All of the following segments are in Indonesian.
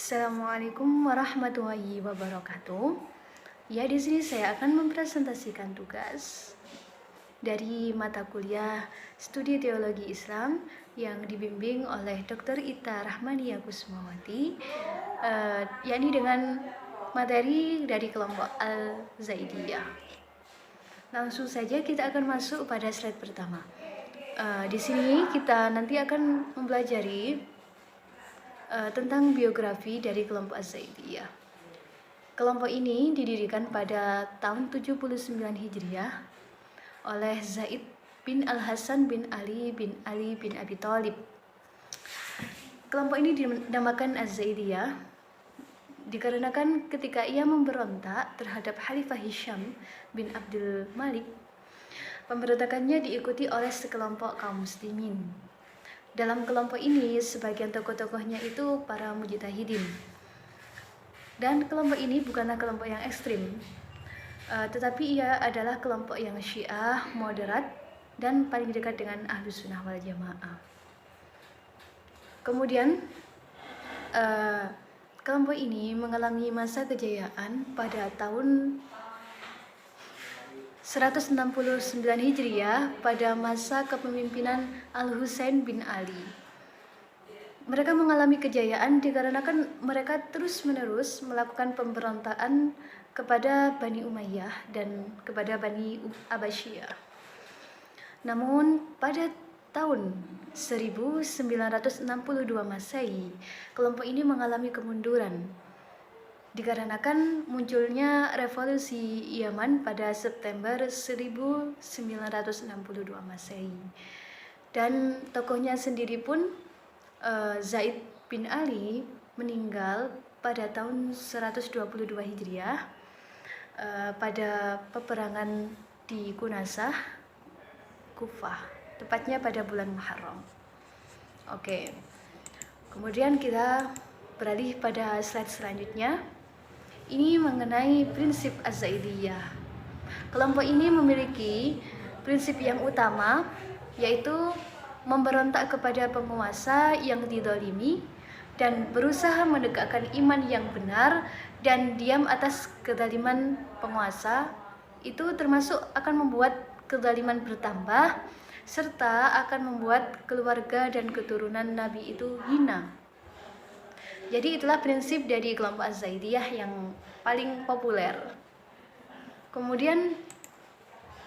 Assalamualaikum warahmatullahi wabarakatuh. Ya, di sini saya akan mempresentasikan tugas dari mata kuliah Studi Teologi Islam yang dibimbing oleh Dr. Ita Rahmania Kusmawati, yakni dengan materi dari kelompok Al-Zaidiyah. Langsung saja kita akan masuk pada slide pertama. Di sini kita nanti akan mempelajari tentang biografi dari kelompok Az-Zaidiyah. Kelompok ini didirikan pada tahun 79 Hijriah oleh Zaid bin Al-Hasan bin Ali bin Abi Thalib. Kelompok ini dinamakan Az-Zaidiyah dikarenakan ketika ia memberontak terhadap Khalifah Hisham bin Abdul Malik, pemberontakannya diikuti oleh sekelompok kaum muslimin. Dalam kelompok ini, sebagian tokoh-tokohnya itu para mujtahidin. Dan kelompok ini bukanlah kelompok yang ekstrim, tetapi ia adalah kelompok yang syiah, moderat, dan paling dekat dengan Ahlus Sunnah wal Jamaah. Kemudian, kelompok ini mengalami masa kejayaan pada tahun 169 Hijriah pada masa kepemimpinan Al-Husain bin Ali. Mereka mengalami kejayaan dikarenakan mereka terus-menerus melakukan pemberontakan kepada Bani Umayyah dan kepada Bani Abbasiyah. Namun pada tahun 1962 Masehi, kelompok ini mengalami kemunduran dikarenakan munculnya revolusi Yaman pada September 1962 Masehi. Dan tokohnya sendiri pun, Zaid bin Ali, meninggal pada tahun 122 Hijriah pada peperangan di Kunasah, Kufah, tepatnya pada bulan Muharram. Oke. Kemudian kita beralih pada slide selanjutnya. Ini mengenai prinsip Az-Zaidiyah. Kelompok ini memiliki prinsip yang utama, yaitu memberontak kepada penguasa yang didolimi dan berusaha menegakkan iman yang benar dan diam atas kezaliman penguasa. Itu termasuk akan membuat kezaliman bertambah serta akan membuat keluarga dan keturunan Nabi itu hina. Jadi itulah prinsip dari kelompok Az-Zaidiyah yang paling populer. Kemudian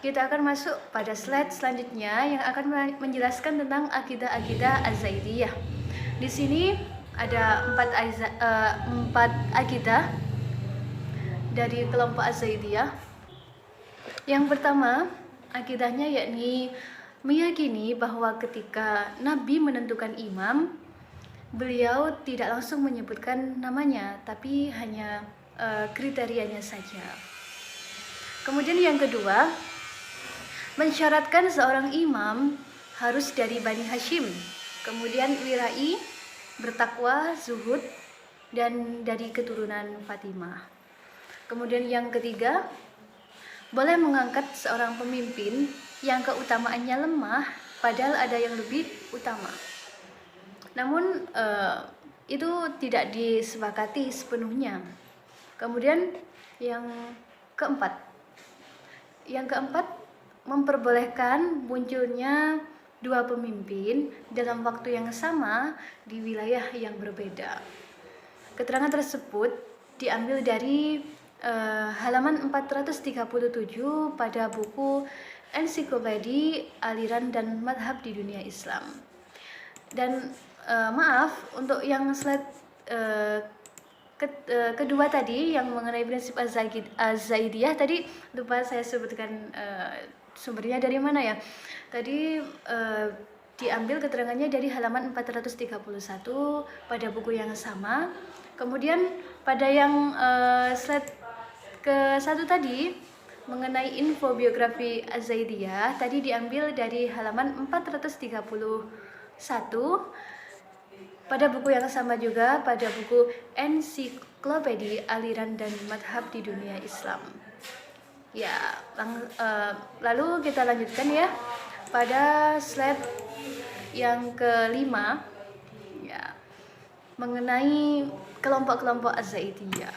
kita akan masuk pada slide selanjutnya yang akan menjelaskan tentang akidah-akidah Az-Zaidiyah. Di sini ada empat akidah dari kelompok Az-Zaidiyah. Yang pertama, akidahnya yakni meyakini bahwa ketika Nabi menentukan imam, beliau tidak langsung menyebutkan namanya, tapi hanya kriterianya saja. Kemudian yang kedua, mensyaratkan seorang imam harus dari Bani Hashim, kemudian wirai, bertakwa, zuhud, dan dari keturunan Fatimah. Kemudian yang ketiga, boleh mengangkat seorang pemimpin yang keutamaannya lemah, padahal ada yang lebih utama. Namun itu tidak disepakati sepenuhnya. Kemudian yang keempat memperbolehkan munculnya dua pemimpin dalam waktu yang sama di wilayah yang berbeda. Keterangan tersebut diambil dari halaman 437 pada buku Ensiklopedi Aliran dan Madhab di Dunia Islam. Dan maaf, untuk yang slide kedua tadi yang mengenai prinsip Az-Zaidiyah tadi lupa saya sebutkan sumbernya dari mana ya. Tadi diambil keterangannya dari halaman 431 pada buku yang sama. Kemudian pada yang slide ke-1 tadi mengenai info biografi Az-Zaidiyah tadi diambil dari halaman 431 pada buku yang sama juga, pada buku Ensiklopedi Aliran dan Madhab di Dunia Islam. Ya, lalu kita lanjutkan ya pada slide yang kelima. Ya, mengenai kelompok-kelompok Az-Zaidiyah.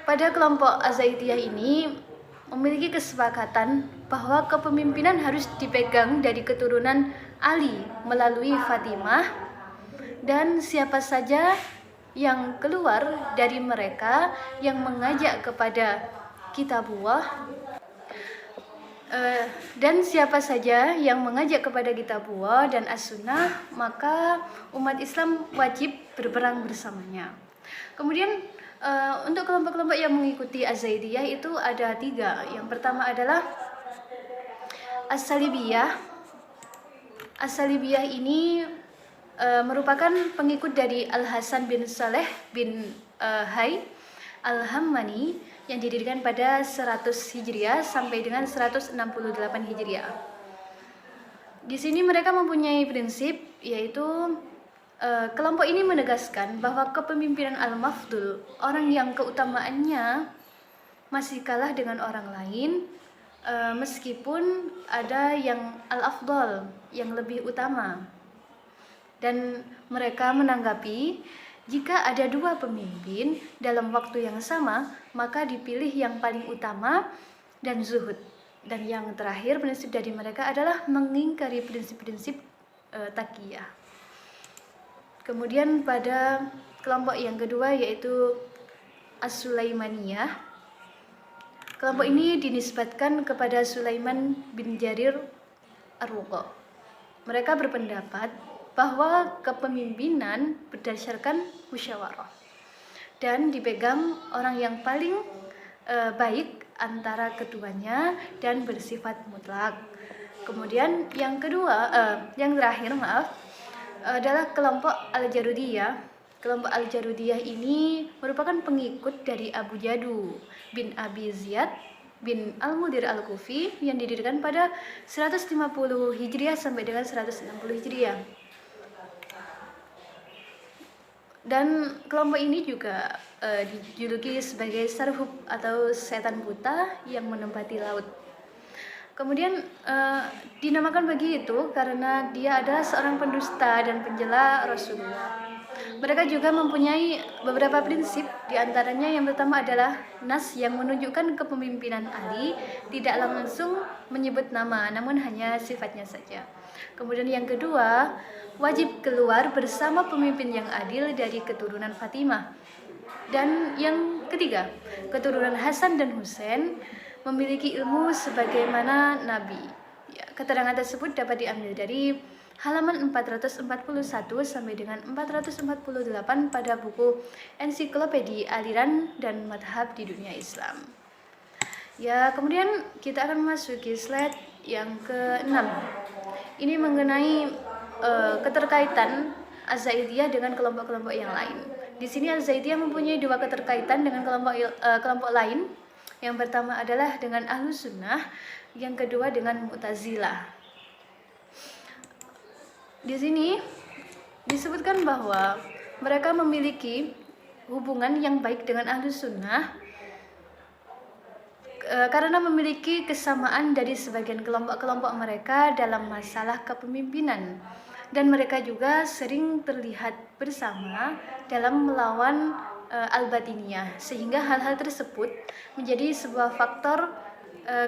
Pada kelompok Az-Zaidiyah ini memiliki kesepakatan bahwa kepemimpinan harus dipegang dari keturunan Ali melalui Fatimah, dan siapa saja yang keluar dari mereka yang mengajak kepada kitabullah dan siapa saja yang mengajak kepada kitabullah dan as-sunnah, maka umat Islam wajib berperang bersamanya. Kemudian untuk kelompok-kelompok yang mengikuti Az-Zaidiyah itu ada 3. Yang pertama adalah As-Salibiyah. As-Salibiyah ini merupakan pengikut dari Al-Hasan bin Saleh bin Hay Al-Hammani yang didirikan pada 100 Hijriah sampai dengan 168 Hijriah. Di sini mereka mempunyai prinsip, yaitu kelompok ini menegaskan bahwa kepemimpinan Al-Mafdul, orang yang keutamaannya masih kalah dengan orang lain, meskipun ada yang Al-Afdal, yang lebih utama. Dan mereka menanggapi, jika ada 2 pemimpin dalam waktu yang sama, maka dipilih yang paling utama dan zuhud. Dan yang terakhir, prinsip dari mereka adalah mengingkari prinsip-prinsip taqiyah. Kemudian pada kelompok yang kedua yaitu As-Sulaimaniyah. Kelompok ini dinisbatkan kepada Sulaiman bin Jarir Ar-Ruqa. Mereka berpendapat bahwa kepemimpinan berdasarkan musyawarah dan dipegang orang yang paling baik antara keduanya dan bersifat mutlak. Kemudian yang terakhir adalah kelompok Al-Jarudiyah. Kelompok Al-Jarudiyah ini merupakan pengikut dari Abu Jadu bin Abi Ziyad bin Al-Mudir Al-Kufi yang didirikan pada 150 Hijriah sampai dengan 160 Hijriah. Dan kelompok ini juga dijuluki sebagai Sarhub atau setan buta yang menempati laut. Kemudian dinamakan begitu karena dia adalah seorang pendusta dan penjela Rasulullah. Mereka juga mempunyai beberapa prinsip, diantaranya yang pertama adalah nas yang menunjukkan kepemimpinan Ali tidak langsung menyebut nama, namun hanya sifatnya saja. Kemudian yang kedua, wajib keluar bersama pemimpin yang adil dari keturunan Fatimah. Dan yang ketiga, keturunan Hasan dan Husain memiliki ilmu sebagaimana Nabi. Ya, keterangan tersebut dapat diambil dari halaman 441 sampai dengan 448 pada buku Ensiklopedia Aliran dan Madhab di Dunia Islam. Ya, kemudian kita akan memasuki slide yang ke-6. Ini mengenai keterkaitan Az-Zaidiyah dengan kelompok-kelompok yang lain. Di sini Az-Zaidiyah mempunyai 2 keterkaitan dengan kelompok lain. Yang pertama adalah dengan Ahlus Sunnah, yang kedua dengan Mu'tazilah. Di sini disebutkan bahwa mereka memiliki hubungan yang baik dengan Ahlus Sunnah karena memiliki kesamaan dari sebagian kelompok-kelompok mereka dalam masalah kepemimpinan, dan mereka juga sering terlihat bersama dalam melawan al-batiniyah, sehingga hal-hal tersebut menjadi sebuah faktor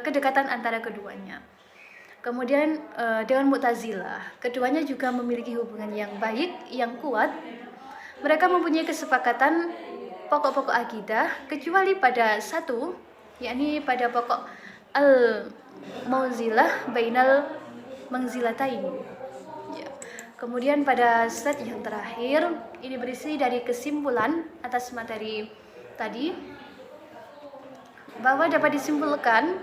kedekatan antara keduanya. Kemudian dengan Mu'tazilah, keduanya juga memiliki hubungan yang baik, yang kuat. Mereka mempunyai kesepakatan pokok-pokok akidah kecuali pada satu, yakni pada pokok al-mauzilah bainal manzilatain. Ya. Kemudian pada slide yang terakhir, ini berisi dari kesimpulan atas materi tadi, bahwa dapat disimpulkan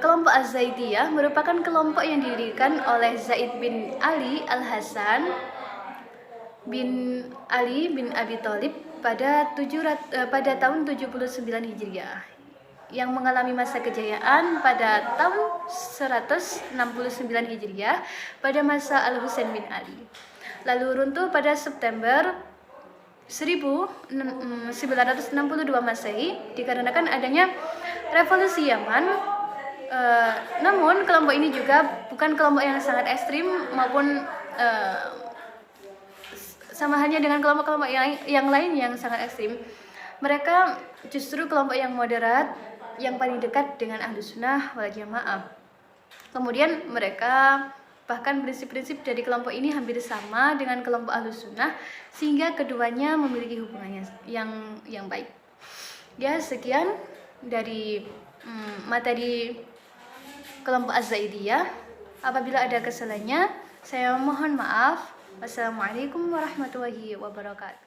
kelompok Az-Zaidiyah merupakan kelompok yang didirikan oleh Zaid bin Ali Al-Hasan bin Ali bin Abi Thalib pada tahun 79 Hijriah, yang mengalami masa kejayaan pada tahun 169 Hijriah pada masa Al-Husain bin Ali. Lalu runtuh pada September 1962 Masehi dikarenakan adanya revolusi Yaman. Namun kelompok ini juga bukan kelompok yang sangat ekstrim maupun sama halnya dengan kelompok-kelompok yang lain yang sangat ekstrim, mereka justru kelompok yang moderat, yang paling dekat dengan Ahlus Sunnah wal Jamaah. Kemudian mereka bahkan prinsip-prinsip dari kelompok ini hampir sama dengan kelompok Ahlus Sunnah, sehingga keduanya memiliki hubungannya yang baik. Ya, sekian dari materi kelompok Az-Zaidiyah. Apabila ada kesalahannya, saya mohon maaf. Wassalamualaikum warahmatullahi wabarakatuh.